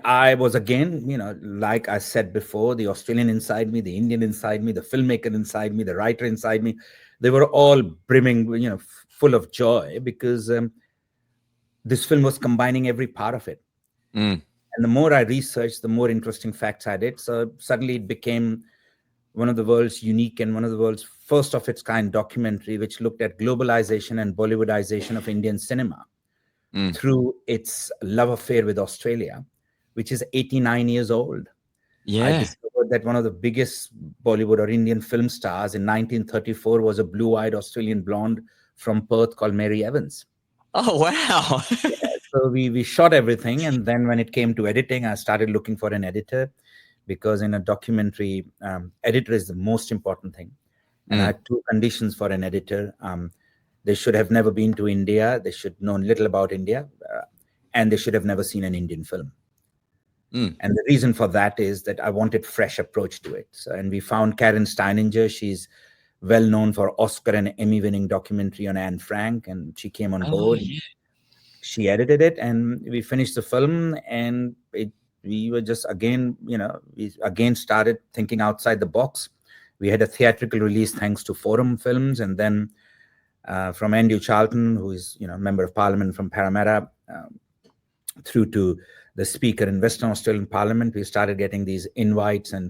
I was, again, like I said before, the Australian inside me, the Indian inside me, the filmmaker inside me, the writer inside me, they were all brimming, full of joy, because this film was combining every part of it. Mm. And the more I researched, the more interesting facts I did. So suddenly it became one of the world's unique and one of the world's first of its kind documentary, which looked at globalization and Bollywoodization of Indian cinema through its love affair with Australia, which is 89 years old. Yeah. I discovered that one of the biggest Bollywood or Indian film stars in 1934 was a blue-eyed Australian blonde from Perth called Mary Evans. Oh, wow. So we shot everything. And then when it came to editing, I started looking for an editor, because in a documentary, editor is the most important thing. And I had two conditions for an editor. They should have never been to India. They should know little about India. And they should have never seen an Indian film. And the reason for that is that I wanted fresh approach to it. So, and we found Karen Steininger. She's well known for Oscar and Emmy winning documentary on Anne Frank. And she came on board. Yeah. She edited it, and we finished the film. And we were just, again, we again started thinking outside the box. We had a theatrical release thanks to Forum Films. And then from Andrew Charlton, who is, member of Parliament from Parramatta, through to the Speaker in Western Australian Parliament, we started getting these invites and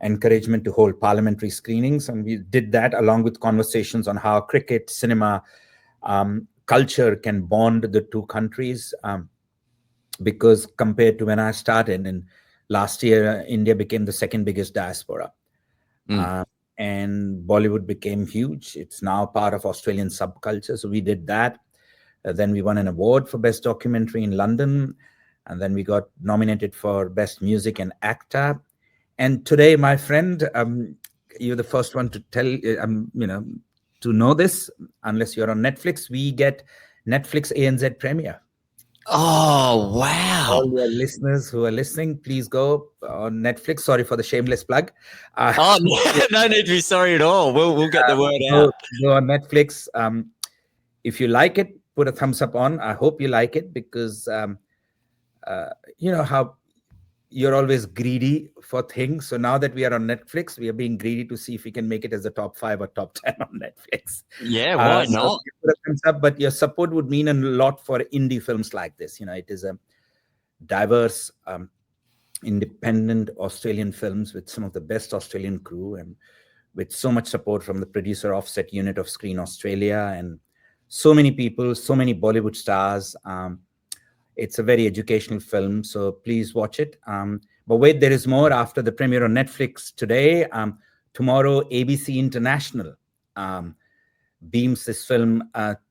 encouragement to hold parliamentary screenings. And we did that along with conversations on how cricket, cinema, culture can bond the two countries. Because compared to when I started, and last year, India became the second biggest diaspora. And Bollywood became huge. It's now part of Australian subculture. So we did that. Then we won an award for Best Documentary in London. And then we got nominated for Best Music and Actor. And today, my friend, you're the first one to tell, to know this, unless you're on Netflix, we get Netflix ANZ premiere. Oh, wow. All your listeners who are listening, please go on Netflix. Sorry for the shameless plug. No need to be sorry at all. We'll get the word out. Go on Netflix. If you like it, put a thumbs up on. I hope you like it, because you know how you're always greedy for things. So now that we are on Netflix, we are being greedy to see if we can make it as a top 5 or top 10 on Netflix. Yeah, why not? Put a thumbs up, but your support would mean a lot for indie films like this. It is a diverse, independent Australian films with some of the best Australian crew, and with so much support from the producer offset unit of Screen Australia, and so many people, so many Bollywood stars. It's a very educational film, so please watch it. But wait, there is more. After the premiere on Netflix today, tomorrow ABC International beams this film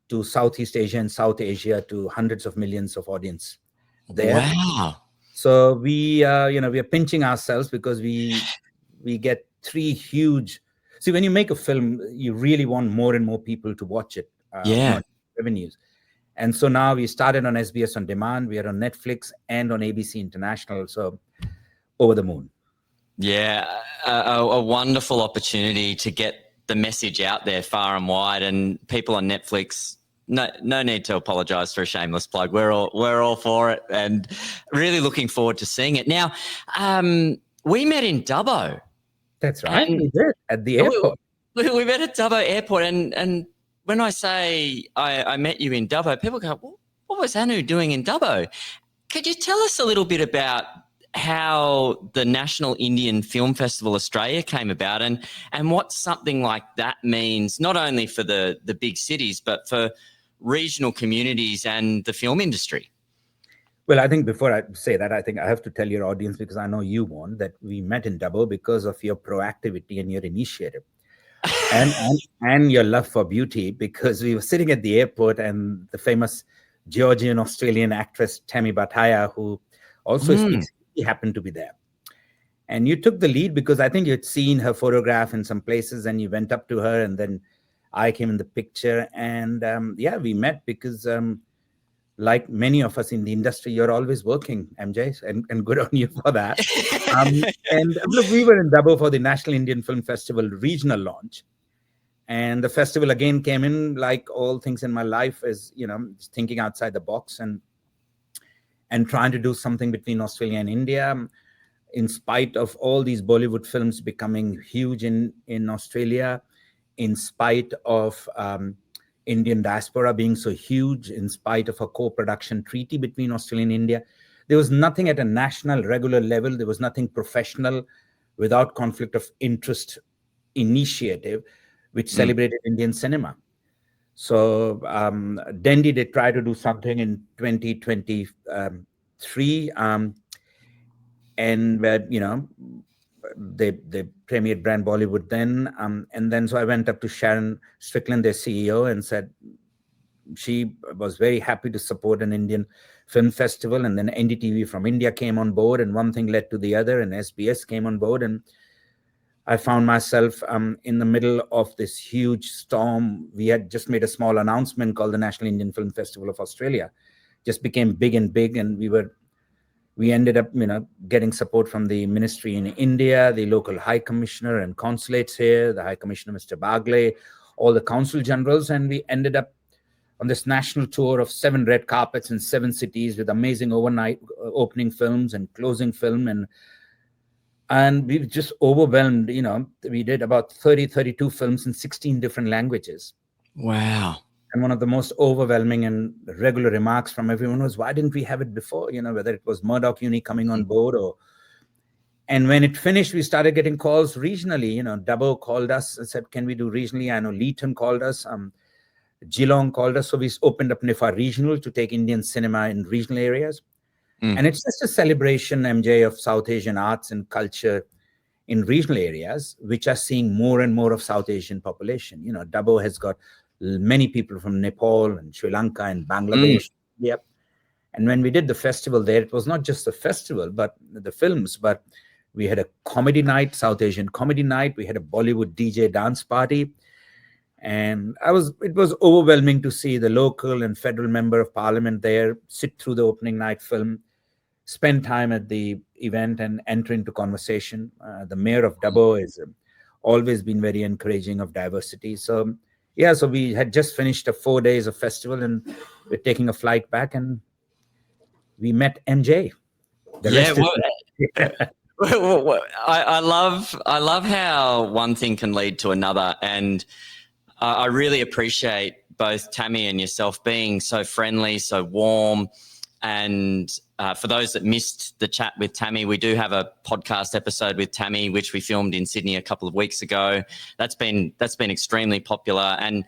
to Southeast Asia and South Asia, to hundreds of millions of audience there. Wow. So we are pinching ourselves, because we get 3 huge. See, when you make a film, you really want more and more people to watch it. Revenues. And so now we started on SBS On Demand. We are on Netflix and on ABC International. So over the moon. Yeah, a wonderful opportunity to get the message out there far and wide. And people on Netflix, no need to apologise for a shameless plug. We're all for it, and really looking forward to seeing it. Now, we met in Dubbo. That's right. We did, at the airport. We met at Dubbo Airport, and when I say I met you in Dubbo, people go, well, what was Anu doing in Dubbo? Could you tell us a little bit about how the National Indian Film Festival Australia came about, and what something like that means, not only for the big cities, but for regional communities and the film industry? Well, I think before I say that, I think I have to tell your audience, because I know you won't, that we met in Dubbo because of your proactivity and your initiative. and your love for beauty, because we were sitting at the airport, and the famous Georgian Australian actress Tammy Bhattaya, who also speaks, happened to be there. And you took the lead, because I think you'd seen her photograph in some places, and you went up to her, and then I came in the picture. And we met because like many of us in the industry, you're always working, MJ, and good on you for that. And look, we were in Dubbo for the National Indian Film Festival regional launch. And the festival again came in, like all things in my life, is, thinking outside the box and trying to do something between Australia and India. In spite of all these Bollywood films becoming huge in Australia, in spite of Indian diaspora being so huge, in spite of a co-production treaty between Australia and India, there was nothing at a national regular level. There was nothing professional without conflict of interest initiative which celebrated Indian cinema. So Dendi did try to do something in 2023, and where they premiered Brand Bollywood then, and then so I went up to Sharon Strickland, their CEO, and said she was very happy to support an Indian film festival, and then NDTV from India came on board, and one thing led to the other, and SBS came on board, and I found myself in the middle of this huge storm. We had just made a small announcement called the National Indian Film Festival of Australia. Just became big and big, and we ended up, getting support from the ministry in India, the local High Commissioner and consulates here, the High Commissioner, Mr. Baggy, all the consul generals, and we ended up on this national tour of 7 red carpets in 7 cities with amazing overnight opening films and closing film, and we were just overwhelmed. We did about 32 films in 16 different languages. Wow. And one of the most overwhelming and regular remarks from everyone was, why didn't we have it before? Whether it was Murdoch Uni coming on board and when it finished, we started getting calls regionally. Dubbo called us and said, can we do regionally? I know Leeton called us. Geelong called us. So we opened up NIFA Regional to take Indian cinema in regional areas. And it's just a celebration, MJ, of South Asian arts and culture in regional areas, which are seeing more and more of South Asian population. Dubbo has got many people from Nepal and Sri Lanka and Bangladesh. Yep. And when we did the festival there, it was not just the festival, but the films, but we had a comedy night, South Asian comedy night. We had a Bollywood DJ dance party. And it was overwhelming to see the local and federal member of parliament there sit through the opening night film, spend time at the event and enter into conversation. The mayor of Dubbo has always been very encouraging of diversity. So we had just finished 4 days of festival, and we're taking a flight back, and we met MJ. I love how one thing can lead to another, and I really appreciate both Tammy and yourself being so friendly, so warm. And for those that missed the chat with Tammy, we do have a podcast episode with Tammy, which we filmed in Sydney a couple of weeks ago. That's been extremely popular. And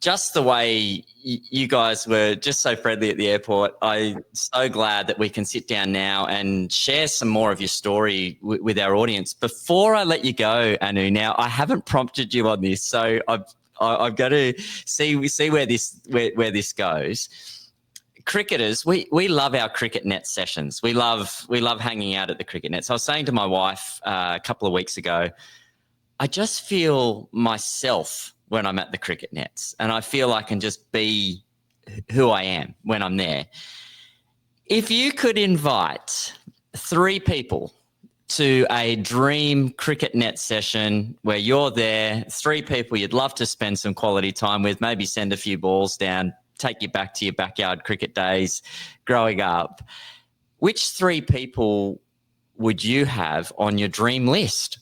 just the way you guys were just so friendly at the airport, I'm so glad that we can sit down now and share some more of your story with our audience. Before I let you go, Anu, now I haven't prompted you on this, so I've got to see where this goes. Cricketers, we love our cricket net sessions. We love hanging out at the cricket nets. I was saying to my wife a couple of weeks ago, I just feel myself when I'm at the cricket nets, and I feel I can just be who I am when I'm there. If you could invite 3 people to a dream cricket net session where you're there, 3 people you'd love to spend some quality time with, maybe send a few balls down, take you back to your backyard cricket days growing up, which 3 people would you have on your dream list?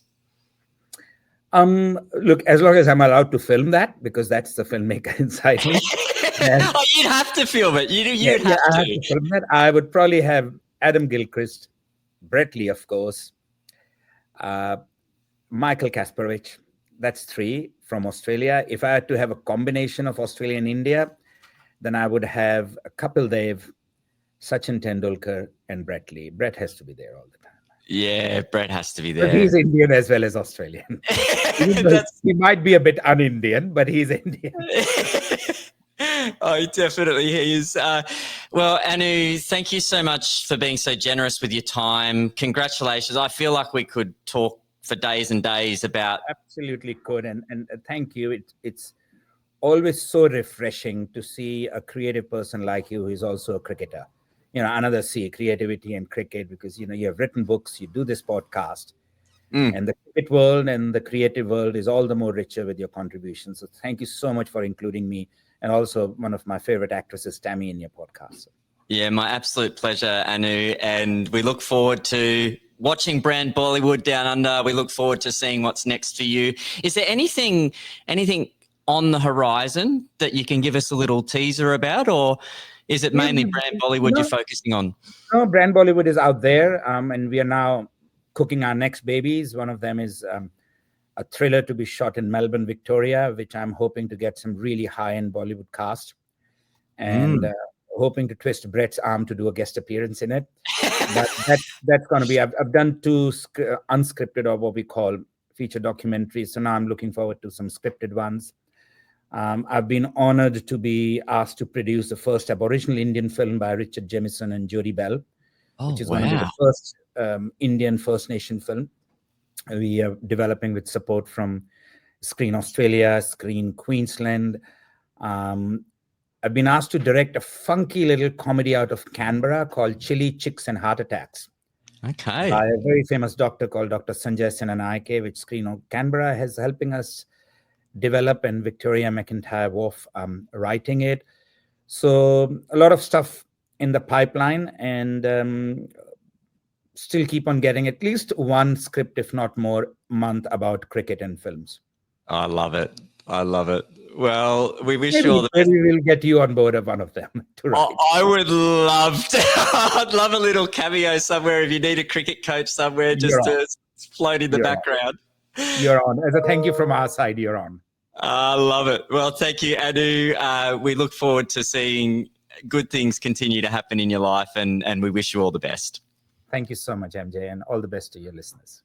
Look, as long as I'm allowed to film that, because that's the filmmaker inside me. You'd have to film it. You'd have to film that. I would probably have Adam Gilchrist, Brett Lee, of course, Michael Kasparov. That's 3 from Australia. If I had to have a combination of Australia and India, then I would have Kapil Dev, Sachin Tendulkar, and Brett Lee. Brett has to be there all the time. Yeah, Brett has to be there. But he's Indian as well as Australian. He might be a bit un-Indian, but he's Indian. Oh, definitely he is. Well, Anu, thank you so much for being so generous with your time. Congratulations. I feel like we could talk for days and days about... Absolutely could. And thank you. It's always so refreshing to see a creative person like you who is also a cricketer. Another C, creativity and cricket, because, you have written books, you do this podcast. And the cricket world and the creative world is all the more richer with your contributions. So thank you so much for including me, and also one of my favorite actresses, Tammy, in your podcast. Yeah, my absolute pleasure, Anu. And we look forward to watching Brand Bollywood Down Under. We look forward to seeing what's next for you. Is there anything on the horizon that you can give us a little teaser about, or is it mainly Brand Bollywood you're focusing on? No, Brand Bollywood is out there, and we are now cooking our next babies. One of them is a thriller to be shot in Melbourne, Victoria, which I'm hoping to get some really high-end Bollywood cast, and hoping to twist Brett's arm to do a guest appearance in it. That's going to be. I've done 2 unscripted, or what we call feature documentaries. So now I'm looking forward to some scripted ones. I've been honored to be asked to produce the first Aboriginal Indian film by Richard Jemison and Jodie Bell, which is going to be the first Indian First Nation film. We are developing with support from Screen Australia, Screen Queensland. I've been asked to direct a funky little comedy out of Canberra called Chili, Chicks and Heart Attacks. Okay. By a very famous doctor called Dr. Sanjay Senanaike, which Screen of Canberra has helping us develop, and Victoria McIntyre Wolf writing it. So a lot of stuff in the pipeline, and still keep on getting at least one script, if not more, month about cricket and films. I love it. I love it. Well, we wish you all the best. Maybe we'll get you on board of one of them to write. I would love to. I'd love a little cameo somewhere if you need a cricket coach somewhere just to float in the background. You're on. As a thank you from our side, you're on. I love it. Well, thank you, Anu. We look forward to seeing good things continue to happen in your life, and we wish you all the best. Thank you so much, MJ, and all the best to your listeners.